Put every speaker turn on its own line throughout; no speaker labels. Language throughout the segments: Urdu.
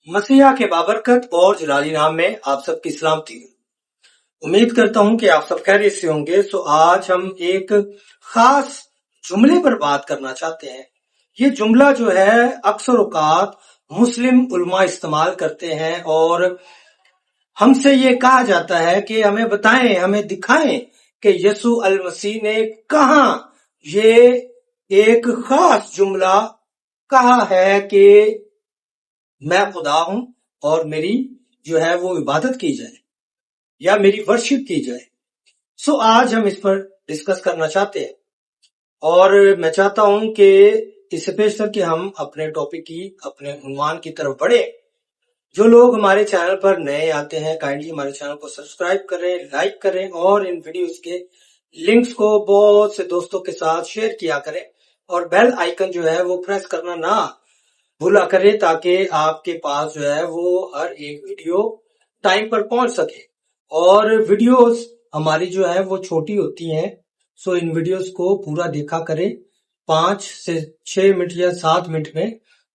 مسیحا کے بابرکت اور جلالی نام میں آپ سب کی سلامتی ہو۔ امید کرتا ہوں کہ آپ سب خیریت سے ہوں گے۔ آج ہم ایک خاص جملے پر بات کرنا چاہتے ہیں۔ یہ جملہ جو ہے اکثر اوقات مسلم علماء استعمال کرتے ہیں اور ہم سے یہ کہا جاتا ہے کہ ہمیں بتائیں، ہمیں دکھائیں کہ یسوع المسیح نے کہاں یہ ایک خاص جملہ کہا ہے کہ میں خدا ہوں اور میری جو ہے وہ عبادت کی جائے یا میری ورشپ کی جائے۔ آج ہم اس پر ڈسکس کرنا چاہتے ہیں اور میں چاہتا ہوں کہ اس سے پیشتر کہ ہم اپنے ٹاپک کی اپنے عنوان کی طرف بڑھے۔ جو لوگ ہمارے چینل پر نئے آتے ہیں کائنڈلی ہمارے چینل کو سبسکرائب کریں، لائک کریں اور ان ویڈیوز کے لنکس کو بہت سے دوستوں کے ساتھ شیئر کیا کریں اور بیل آئیکن جو ہے وہ پریس کرنا نہ بھولا کرے تاکہ آپ کے پاس جو ہے وہ ہر ایک ویڈیو ٹائم پر پہنچ سکے۔ اور ویڈیوز ہماری جو ہے وہ چھوٹی ہوتی ہیں، ان ویڈیوز کو پورا دیکھا کریں۔ 5 سے 6 منٹ یا 7 منٹ میں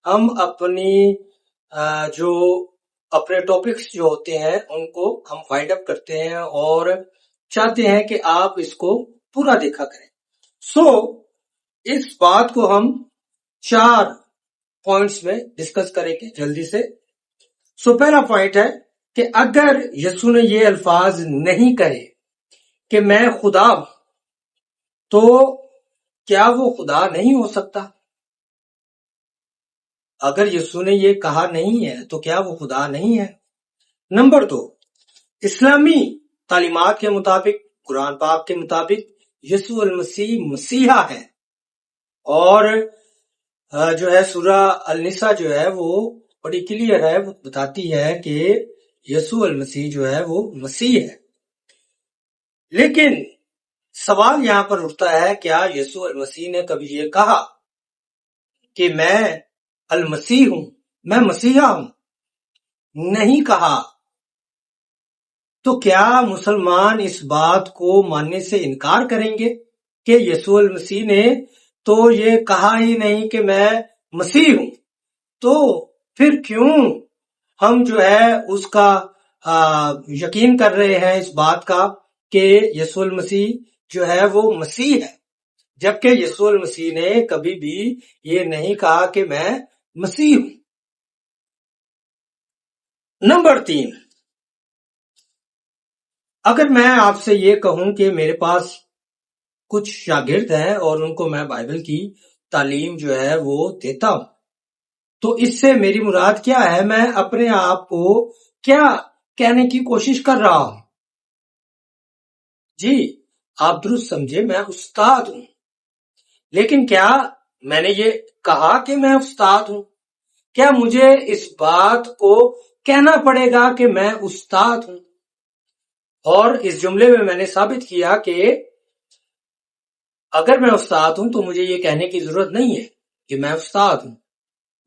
ہم اپنی جو اپنے ٹاپکس جو ہوتے ہیں ان کو ہم فائنڈ اپ کرتے ہیں اور چاہتے ہیں کہ آپ اس کو پورا دیکھا کریں۔ اس بات کو ہم 4 پوائنٹس میں ڈسکس کریں گے جلدی سے۔ پہلا پوائنٹ ہے کہ اگر یسوع نے یہ الفاظ نہیں کہے کہ میں خدا ہوں تو کیا وہ خدا نہیں ہو سکتا؟ اگر یسوع نے یہ کہا نہیں ہے تو کیا وہ خدا نہیں ہے؟ نمبر 2، اسلامی تعلیمات کے مطابق، قرآن پاک کے مطابق یسوع المسیح مسیحا ہے اور جو ہے سورہ النساء جو ہے وہ بڑی کلیئر ہے، وہ بتاتی ہے کہ یسوع المسیح جو ہے وہ مسیح ہے۔ لیکن سوال یہاں پر اٹھتا ہے، کیا یسوع المسیح نے کبھی یہ کہا کہ میں المسیح ہوں، میں مسیحا ہوں؟ نہیں کہا۔ تو کیا مسلمان اس بات کو ماننے سے انکار کریں گے کہ یسوع المسیح نے تو یہ کہا ہی نہیں کہ میں مسیح ہوں؟ تو پھر کیوں ہم جو ہے اس کا یقین کر رہے ہیں اس بات کا کہ یسوع المسیح جو ہے وہ مسیح ہے، جبکہ یسوع المسیح نے کبھی بھی یہ نہیں کہا کہ میں مسیح ہوں۔ نمبر 3، اگر میں آپ سے یہ کہوں کہ میرے پاس کچھ شاگرد ہیں اور ان کو میں بائبل کی تعلیم جو ہے وہ دیتا ہوں، تو اس سے میری مراد کیا ہے؟ میں اپنے آپ کو کیا کہنے کی کوشش کر رہا ہوں؟ جی آپ درست سمجھے، میں استاد ہوں۔ لیکن کیا میں نے یہ کہا کہ میں استاد ہوں؟ کیا مجھے اس بات کو کہنا پڑے گا کہ میں استاد ہوں؟ اور اس جملے میں نے ثابت کیا کہ اگر میں استاد ہوں تو مجھے یہ کہنے کی ضرورت نہیں ہے کہ میں استاد ہوں۔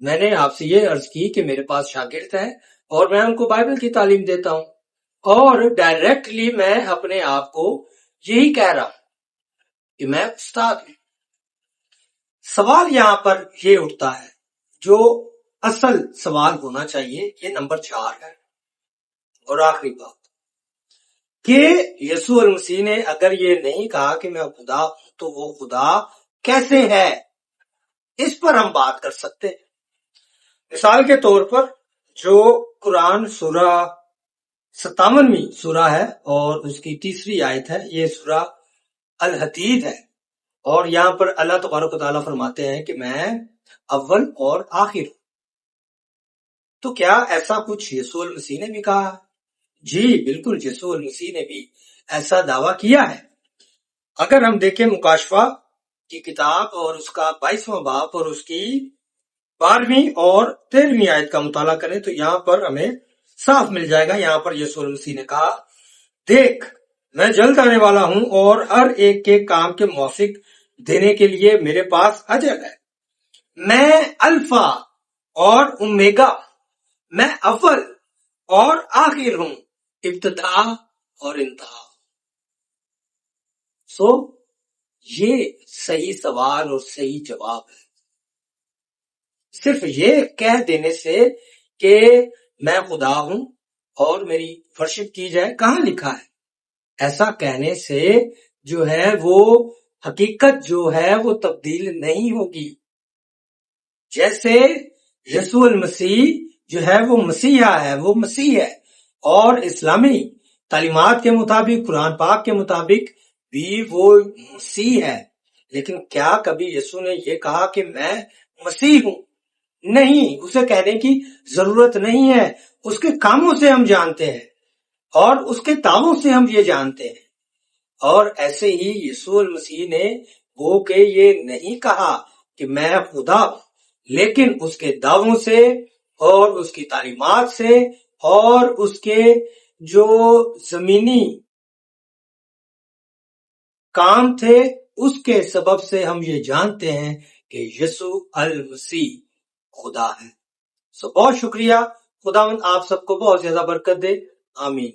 میں نے آپ سے یہ عرض کی کہ میرے پاس شاگرد ہیں اور میں ان کو بائبل کی تعلیم دیتا ہوں اور ڈائریکٹلی میں اپنے آپ کو یہی کہہ رہا ہوں کہ میں استاد ہوں۔ سوال یہاں پر یہ اٹھتا ہے، جو اصل سوال ہونا چاہیے، یہ نمبر 4 ہے اور آخری بات کہ یسوع المسیح نے اگر یہ نہیں کہا کہ میں خدا ہوں تو وہ خدا کیسے ہے؟ اس پر ہم بات کر سکتے ہیں۔ مثال کے طور پر جو قرآن سورہ 57ویں سورہ ہے اور اس کی 3 آیت ہے، یہ سورہ الحدید ہے اور یہاں پر اللہ تبارک و تعالیٰ فرماتے ہیں کہ میں اول اور آخر ہوں۔ تو کیا ایسا کچھ یسوع المسیح نے بھی کہا؟ جی بالکل، یسوع المسیح نے بھی ایسا دعویٰ کیا ہے۔ اگر ہم دیکھیں مکاشفہ کی کتاب اور اس کا 22واں باب اور اس کی 12ویں اور 13ویں آیت کا مطالعہ کریں تو یہاں پر ہمیں صاف مل جائے گا۔ یہاں پر یسوع المسیح نے کہا، دیکھ میں جلد آنے والا ہوں اور ہر ایک کے کام کے موافق دینے کے لیے میرے پاس اجر ہے۔ میں الفا اور اومیگا، میں اول اور آخر ہوں، ابتدا اور انتہا۔ یہ صحیح سوال اور صحیح جواب ہے۔ صرف یہ کہہ دینے سے کہ میں خدا ہوں اور میری ورشپ کی جائے؟ کہاں لکھا ہے؟ ایسا کہنے سے جو ہے وہ حقیقت جو ہے وہ تبدیل نہیں ہوگی. جیسے یسوع المسیح جو ہے وہ مسیحا ہے، وہ مسیح ہے، اور اسلامی تعلیمات کے مطابق، قرآن پاک کے مطابق بھی وہ مسیح ہے. لیکن کیا کبھی یسوع نے یہ کہا کہ میں مسیح ہوں؟ نہیں، اسے کہنے کی ضرورت نہیں ہے. اس کے کاموں سے ہم جانتے ہیں اور اس کے دعووں سے ہم یہ جانتے ہیں. اور ایسے ہی یسوع المسیح نے وہ کہ یہ نہیں کہا کہ میں خدا ہوں، لیکن اس کے دعووں سے اور اس کی تعلیمات سے اور اس کے جو زمینی کام تھے اس کے سبب سے ہم یہ جانتے ہیں کہ یسوع المسیح خدا ہے. بہت شکریہ. خداوند آپ سب کو بہت زیادہ برکت دے. آمین.